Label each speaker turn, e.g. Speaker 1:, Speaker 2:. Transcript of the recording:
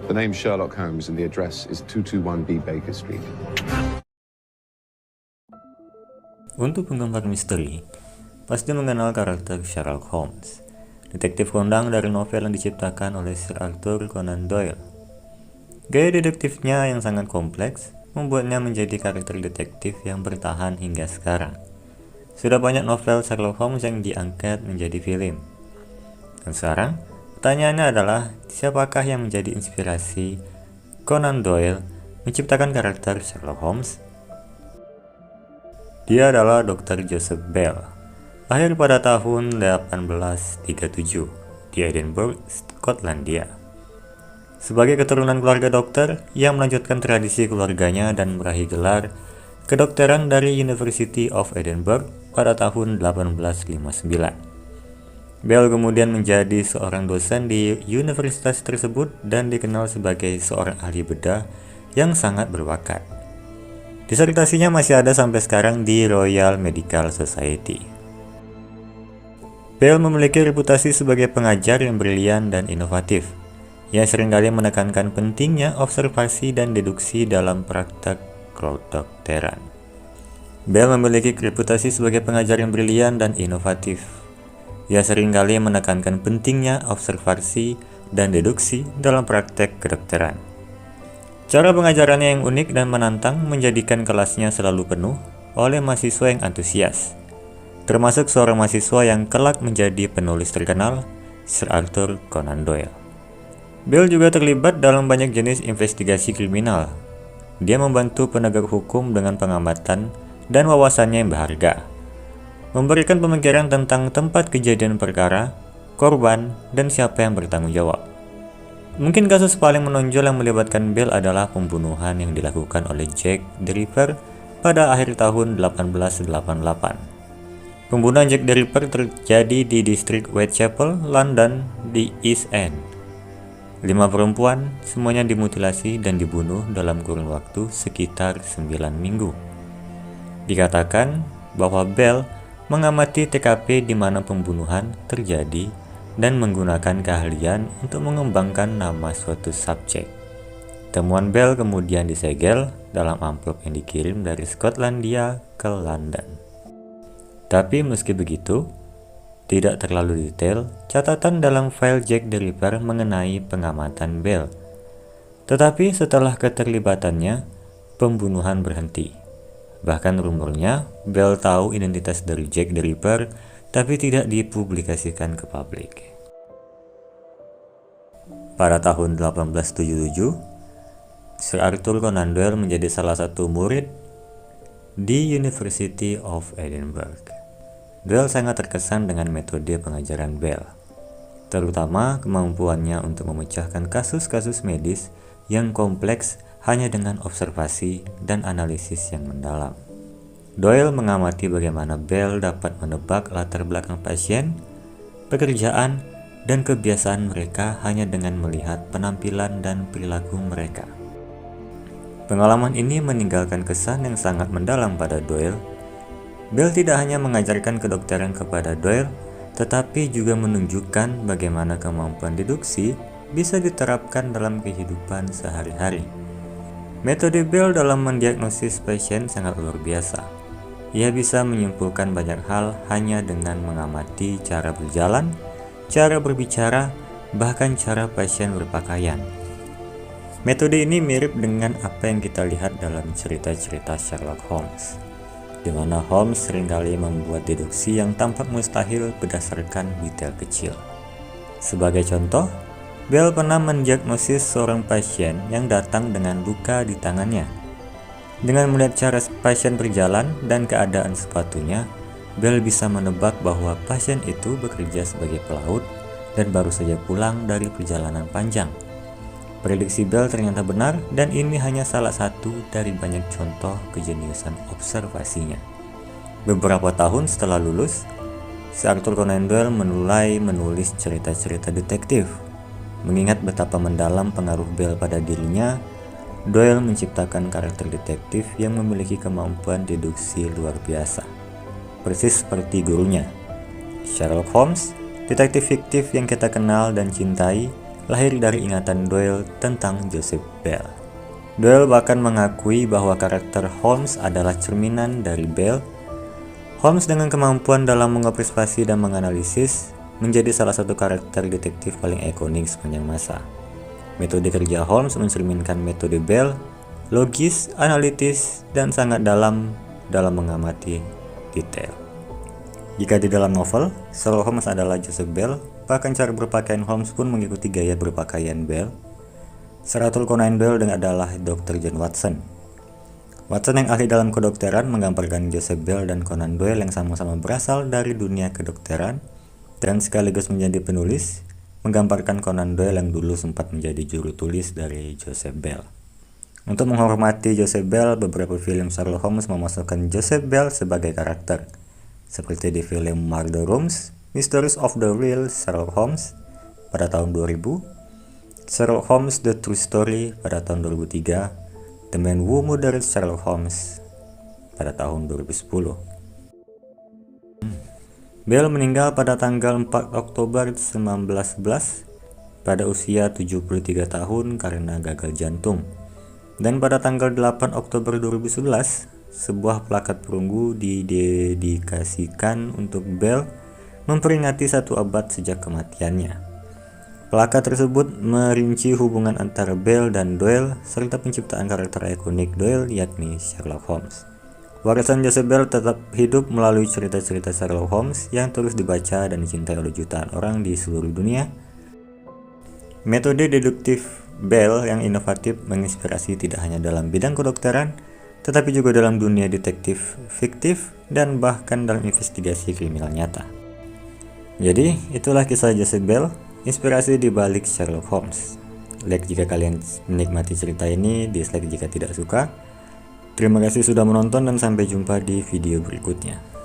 Speaker 1: The name Sherlock Holmes and the address is 221B Baker Street.
Speaker 2: Untuk penggemar misteri, pasti mengenal karakter Sherlock Holmes, detektif kondang dari novel yang diciptakan oleh Sir Arthur Conan Doyle. Gaya detektifnya yang sangat kompleks membuatnya menjadi karakter detektif yang bertahan hingga sekarang. Sudah banyak novel Sherlock Holmes yang diangkat menjadi film. Dan sekarang, pertanyaannya adalah, siapakah yang menjadi inspirasi Conan Doyle menciptakan karakter Sherlock Holmes? Dia adalah Dr. Joseph Bell, lahir pada tahun 1837 di Edinburgh, Skotlandia. Sebagai keturunan keluarga dokter, ia melanjutkan tradisi keluarganya dan meraih gelar kedokteran dari University of Edinburgh pada tahun 1859. Bell kemudian menjadi seorang dosen di universitas tersebut dan dikenal sebagai seorang ahli bedah yang sangat berbakat. Disertasinya masih ada sampai sekarang di Royal Medical Society. Bell memiliki reputasi sebagai pengajar yang brilian dan inovatif. Ia seringkali menekankan pentingnya observasi dan deduksi dalam praktek kedokteran. Bell memiliki reputasi sebagai pengajar yang brilian dan inovatif. Ia seringkali menekankan pentingnya observasi dan deduksi dalam praktek kedokteran. Cara pengajarannya yang unik dan menantang menjadikan kelasnya selalu penuh oleh mahasiswa yang antusias, termasuk seorang mahasiswa yang kelak menjadi penulis terkenal, Sir Arthur Conan Doyle. Bell juga terlibat dalam banyak jenis investigasi kriminal. Dia membantu penegak hukum dengan pengamatan dan wawasannya yang berharga, memberikan pemikiran tentang tempat kejadian perkara, korban, dan siapa yang bertanggung jawab. Mungkin kasus paling menonjol yang melibatkan Bell adalah pembunuhan yang dilakukan oleh Jack the Ripper pada akhir tahun 1888. Pembunuhan Jack the Ripper terjadi di distrik Whitechapel, London, di East End. 5 perempuan, semuanya dimutilasi dan dibunuh dalam kurun waktu sekitar 9 minggu. Dikatakan bahwa Bell mengamati TKP di mana pembunuhan terjadi dan menggunakan keahlian untuk mengembangkan nama suatu subjek. Temuan Bell kemudian disegel dalam amplop yang dikirim dari Skotlandia ke London. Tapi meski begitu, tidak terlalu detail catatan dalam file Jack the Ripper mengenai pengamatan Bell. Tetapi setelah keterlibatannya, pembunuhan berhenti. Bahkan rumornya, Bell tahu identitas dari Jack the Ripper, tapi tidak dipublikasikan ke publik. Pada tahun 1877, Sir Arthur Conan Doyle menjadi salah satu murid di University of Edinburgh. Doyle sangat terkesan dengan metode pengajaran Bell, terutama kemampuannya untuk memecahkan kasus-kasus medis yang kompleks hanya dengan observasi dan analisis yang mendalam. Doyle mengamati bagaimana Bell dapat menebak latar belakang pasien, pekerjaan, dan kebiasaan mereka hanya dengan melihat penampilan dan perilaku mereka. Pengalaman ini meninggalkan kesan yang sangat mendalam pada Doyle. Bell tidak hanya mengajarkan kedokteran kepada Doyle, tetapi juga menunjukkan bagaimana kemampuan deduksi bisa diterapkan dalam kehidupan sehari-hari. Metode Bell dalam mendiagnosis pasien sangat luar biasa. Ia bisa menyimpulkan banyak hal hanya dengan mengamati cara berjalan, cara berbicara, bahkan cara pasien berpakaian. Metode ini mirip dengan apa yang kita lihat dalam cerita-cerita Sherlock Holmes, di mana Holmes seringkali membuat deduksi yang tampak mustahil berdasarkan detail kecil. Sebagai contoh, Bell pernah mendiagnosis seorang pasien yang datang dengan luka di tangannya. Dengan melihat cara pasien berjalan dan keadaan sepatunya, Bell bisa menebak bahwa pasien itu bekerja sebagai pelaut dan baru saja pulang dari perjalanan panjang. Prediksi Bell ternyata benar, dan ini hanya salah satu dari banyak contoh kejeniusan observasinya. Beberapa tahun setelah lulus, Sir Arthur Conan Doyle mulai menulis cerita-cerita detektif. Mengingat betapa mendalam pengaruh Bell pada dirinya, Doyle menciptakan karakter detektif yang memiliki kemampuan deduksi luar biasa, persis seperti gurunya. Sherlock Holmes, detektif fiktif yang kita kenal dan cintai, lahir dari ingatan Doyle tentang Joseph Bell. Doyle bahkan mengakui bahwa karakter Holmes adalah cerminan dari Bell. Holmes dengan kemampuan dalam mengobservasi dan menganalisis menjadi salah satu karakter detektif paling ikonik sepanjang masa. Metode kerja Holmes mencerminkan metode Bell, logis, analitis, dan sangat dalam mengamati detail. Jika di dalam novel, Sherlock Holmes adalah Joseph Bell, bahkan cara berpakaian Holmes pun mengikuti gaya berpakaian Bell. Sir Arthur Conan Doyle adalah Dr. John Watson. Watson yang ahli dalam kedokteran menggambarkan Joseph Bell dan Conan Doyle yang sama-sama berasal dari dunia kedokteran dan sekaligus menjadi penulis, menggambarkan Conan Doyle yang dulu sempat menjadi juru tulis dari Joseph Bell. Untuk menghormati Joseph Bell, beberapa film Sherlock Holmes memasukkan Joseph Bell sebagai karakter, seperti di film Murder Rooms, Mysteries of the Real Sherlock Holmes pada tahun 2000, Sherlock Holmes The True Story pada tahun 2003, The Man Who Murdered Sherlock Holmes pada tahun 2010. Bell meninggal pada tanggal 4 Oktober 1911 pada usia 73 tahun karena gagal jantung. Dan pada tanggal 8 Oktober 2011, sebuah plakat perunggu didedikasikan untuk Bell memperingati 1 abad sejak kematiannya. Plakat tersebut merinci hubungan antara Bell dan Doyle serta penciptaan karakter ikonik Doyle yakni Sherlock Holmes. Warisan Joseph Bell tetap hidup melalui cerita-cerita Sherlock Holmes yang terus dibaca dan dicintai oleh jutaan orang di seluruh dunia. Metode deduktif Bell yang inovatif menginspirasi tidak hanya dalam bidang kedokteran, tetapi juga dalam dunia detektif fiktif dan bahkan dalam investigasi kriminal nyata. Jadi, itulah kisah Joseph Bell, inspirasi di balik Sherlock Holmes. Like jika kalian menikmati cerita ini, dislike jika tidak suka. Terima kasih sudah menonton dan sampai jumpa di video berikutnya.